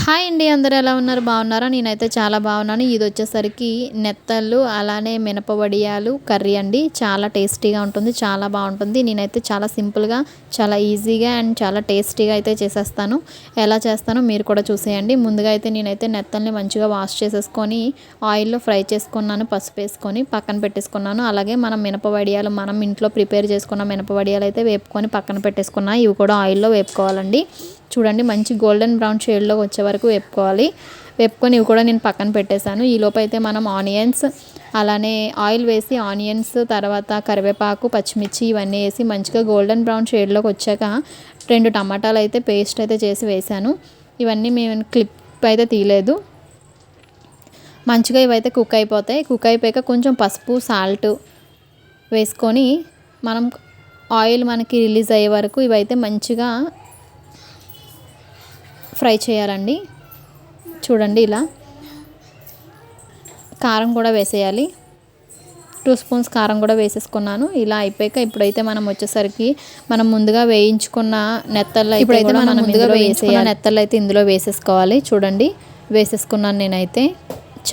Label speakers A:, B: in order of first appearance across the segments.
A: Hi అండి, అందరూ ఎలా ఉన్నారు? బాగున్నారా? నేనైతే చాలా బాగున్నాను. ఇది వచ్చేసరికి నెత్తళ్ళు అలానే మినప వడియాలు కర్రీ అండి. చాలా టేస్టీగా ఉంటుంది, చాలా బాగుంటుంది. నేనైతే చాలా సింపుల్గా, చాలా ఈజీగా అండ్ చాలా టేస్టీగా అయితే చేసేస్తాను. ఎలా చేస్తానో మీరు కూడా చూసేయండి. ముందుగా అయితే నేనైతే నెత్తల్ని మంచిగా వాష్ చేసేసుకొని ఆయిల్లో ఫ్రై చేసుకున్నాను, పసుపు వేసుకొని పక్కన పెట్టేసుకున్నాను. అలాగే మనం మినప వడియాలు మనం ఇంట్లో ప్రిపేర్ చేసుకున్న మినప వడియాలు అయితే వేపుకొని పక్కన పెట్టేసుకున్నాను. ఇవి కూడా ఆయిల్లో వేపుకోవాలండి. చూడండి, మంచి గోల్డెన్ బ్రౌన్ షేడ్లో వచ్చే వరకు వేపుకోవాలి. వేపుకొని ఇవి కూడా నేను పక్కన పెట్టేశాను. ఈ లోపు అయితే మనం ఆనియన్స్ అలానే ఆయిల్ వేసి ఆనియన్స్ తర్వాత కరివేపాకు పచ్చిమిర్చి ఇవన్నీ వేసి మంచిగా గోల్డెన్ బ్రౌన్ షేడ్లోకి వచ్చాక 2 టమాటాలు అయితే పేస్ట్ అయితే చేసి వేసాను. ఇవన్నీ మేము క్లిప్ అయితే తీయలేదు. మంచిగా ఇవైతే కుక్ అయిపోతాయి. కుక్ అయిపోయాక కొంచెం పసుపు సాల్ట్ వేసుకొని మనం ఆయిల్ మనకి రిలీజ్ అయ్యే వరకు ఇవైతే మంచిగా ఫ్రై చేయాలండి. చూడండి, ఇలా కారం కూడా వేసేయాలి. 2 స్పూన్స్ కారం కూడా వేసేసుకున్నాను. ఇలా అయిపోయాక ఇప్పుడైతే మనం వచ్చేసరికి మనం ముందుగా వేయించుకున్న నెత్తళ్ళు ఇప్పుడైతే మనం ముందుగా వేయించుకున్న నెత్తళ్ళు అయితే ఇందులో వేసేసుకోవాలి. చూడండి, వేసేసుకున్నాను నేనైతే.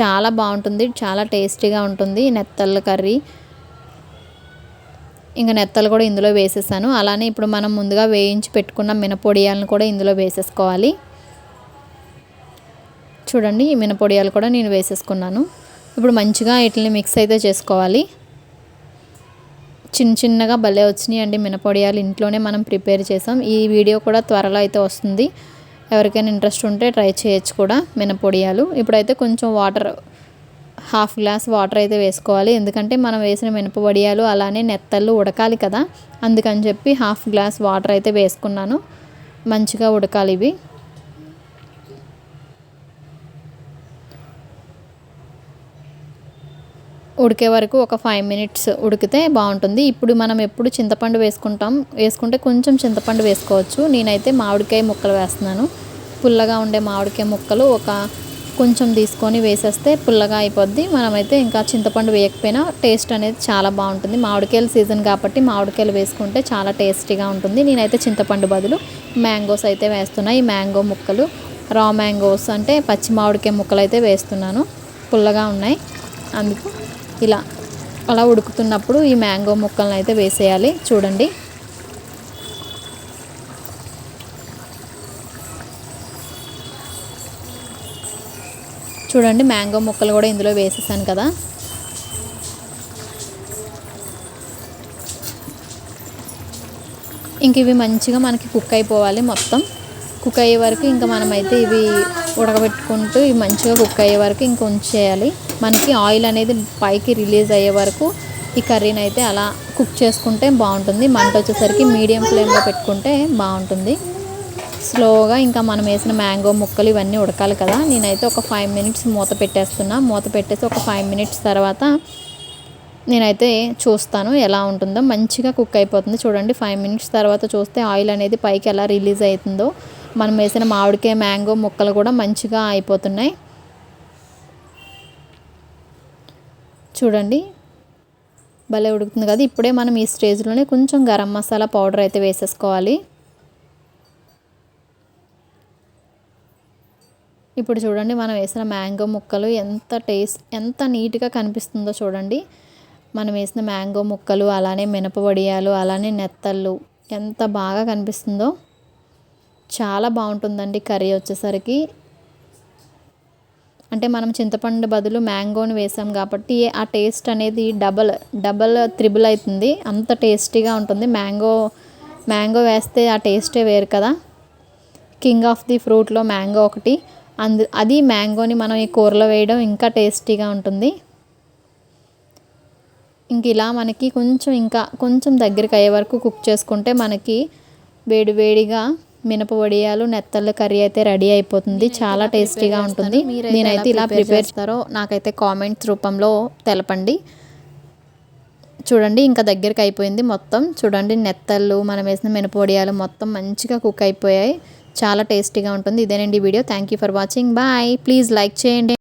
A: చాలా బాగుంటుంది, చాలా టేస్టీగా ఉంటుంది నెత్తళ్ళ కర్రీ. ఇంకా నెత్తలు కూడా ఇందులో వేసేసాను. అలానే ఇప్పుడు మనం ముందుగా వేయించి పెట్టుకున్న మినపొడియాలను కూడా ఇందులో వేసేసుకోవాలి. చూడండి, ఈ మినపొడియాలు కూడా నేను వేసేసుకున్నాను. ఇప్పుడు మంచిగా వీటిని మిక్స్ అయితే చేసుకోవాలి. చిన్న చిన్నగా భలే వచ్చినాయి అండి మినపొడియాలు. ఇంట్లోనే మనం ప్రిపేర్ చేసాం. ఈ వీడియో కూడా త్వరలో అయితే వస్తుంది. ఎవరికైనా ఇంట్రెస్ట్ ఉంటే ట్రై చేయొచ్చు కూడా మినపొడియాలు. ఇప్పుడైతే కొంచెం వాటర్, 1/2 గ్లాస్ వాటర్ అయితే వేసుకోవాలి. ఎందుకంటే మనం వేసిన మినపొడియాలు అలానే నెత్తళ్ళు ఉడకాలి కదా, అందుకని చెప్పి 1/2 గ్లాస్ వాటర్ అయితే వేసుకున్నాను. మంచిగా ఉడకాలి ఇవి. ఉడికే వరకు ఒక 5 మినిట్స్ ఉడికితే బాగుంటుంది. ఇప్పుడు మనం ఎప్పుడు చింతపండు వేసుకుంటే కొంచెం చింతపండు వేసుకోవచ్చు. నేనైతే మామిడికాయ ముక్కలు వేస్తున్నాను. పుల్లగా ఉండే మామిడికాయ ముక్కలు కొంచెం తీసుకొని వేసేస్తే పుల్లగా అయిపోద్ది. మనమైతే ఇంకా చింతపండు వేయకపోయినా టేస్ట్ అనేది చాలా బాగుంటుంది. మామిడికాయల సీజన్ కాబట్టి మామిడికాయలు వేసుకుంటే చాలా టేస్టీగా ఉంటుంది. నేనైతే చింతపండు బదులు మ్యాంగోస్ అయితే వేస్తున్నాను. ఈ మ్యాంగో ముక్కలు రా మ్యాంగోస్ అంటే పచ్చి మామిడికాయ ముక్కలు అయితే వేస్తున్నాను. పుల్లగా ఉన్నాయి, అందుకు ఇలా అలా ఉడుకుతున్నప్పుడు ఈ మ్యాంగో ముక్కలను అయితే వేసేయాలి. చూడండి, చూడండి మ్యాంగో ముక్కలు కూడా ఇందులో వేసేసాను కదా. ఇంక ఇవి మంచిగా మనకి కుక్ అయిపోవాలి. మొత్తం కుక్ అయ్యే వరకు ఇంకా మనమైతే ఇవి ఉడకబెట్టుకుంటూ ఇవి మంచిగా కుక్ అయ్యే వరకు ఇంక ఉంచేయాలి. మనకి ఆయిల్ అనేది పైకి రిలీజ్ అయ్యే వరకు ఈ కర్రీని అయితే అలా కుక్ చేసుకుంటే బాగుంటుంది. మంట వచ్చేసరికి మీడియం ఫ్లేమ్లో పెట్టుకుంటే బాగుంటుంది. స్లోగా ఇంకా మనం వేసిన మ్యాంగో ముక్కలు ఇవన్నీ ఉడకాలి కదా. నేనైతే ఒక 5 మినిట్స్ మూత పెట్టేస్తున్నా. మూత పెట్టేసి ఒక 5 మినిట్స్ తర్వాత నేనైతే చూస్తాను ఎలా ఉంటుందో. మంచిగా కుక్ అయిపోతుంది. చూడండి, 5 మినిట్స్ తర్వాత చూస్తే ఆయిల్ అనేది పైకి ఎలా రిలీజ్ అవుతుందో. మనం వేసిన మామిడికాయ మ్యాంగో ముక్కలు కూడా మంచిగా అయిపోతున్నాయి. చూడండి, భలే ఉడుకుతుంది కదా. ఇప్పుడే మనం ఈ స్టేజ్లోనే కొంచెం గరం మసాలా పౌడర్ అయితే వేసేసుకోవాలి. ఇప్పుడు చూడండి, మనం వేసిన మ్యాంగో ముక్కలు ఎంత నీట్గా కనిపిస్తుందో చూడండి. మనం వేసిన మ్యాంగో ముక్కలు అలానే మినప వడియాలు అలానే నెత్తళ్ళు ఎంత బాగా కనిపిస్తుందో. చాలా బాగుంటుందండి కర్రీ వచ్చేసరికి. అంటే మనం చింతపండు బదులు మ్యాంగోని వేసాం కాబట్టి ఆ టేస్ట్ అనేది డబల్ త్రిబుల్ అవుతుంది. అంత టేస్టీగా ఉంటుంది. మ్యాంగో వేస్తే ఆ టేస్టే వేరు కదా. కింగ్ ఆఫ్ ది ఫ్రూట్లో మ్యాంగో ఒకటి. అది మ్యాంగోని మనం ఈ కూరలో వేయడం ఇంకా టేస్టీగా ఉంటుంది. ఇంక ఇలా మనకి కొంచెం దగ్గరికి అయ్యే వరకు కుక్ చేసుకుంటే మనకి వేడివేడిగా మినప వడియాలు నెత్తళ్ళ కర్రీ అయితే రెడీ అయిపోతుంది. చాలా టేస్టీగా ఉంటుంది. నేనైతే ఇలా ప్రిపేర్ చేస్తారో నాకైతే కామెంట్స్ రూపంలో తెలపండి. చూడండి, ఇంకా దగ్గరికి అయిపోయింది మొత్తం. చూడండి, నెత్తళ్ళు మనం వేసిన మినప వడియాలు మొత్తం మంచిగా కుక్ అయిపోయాయి. చాలా టేస్టీగా ఉంటుంది. ఇదేనండి video. Thank you for watching. Bye. Please like చేయండి.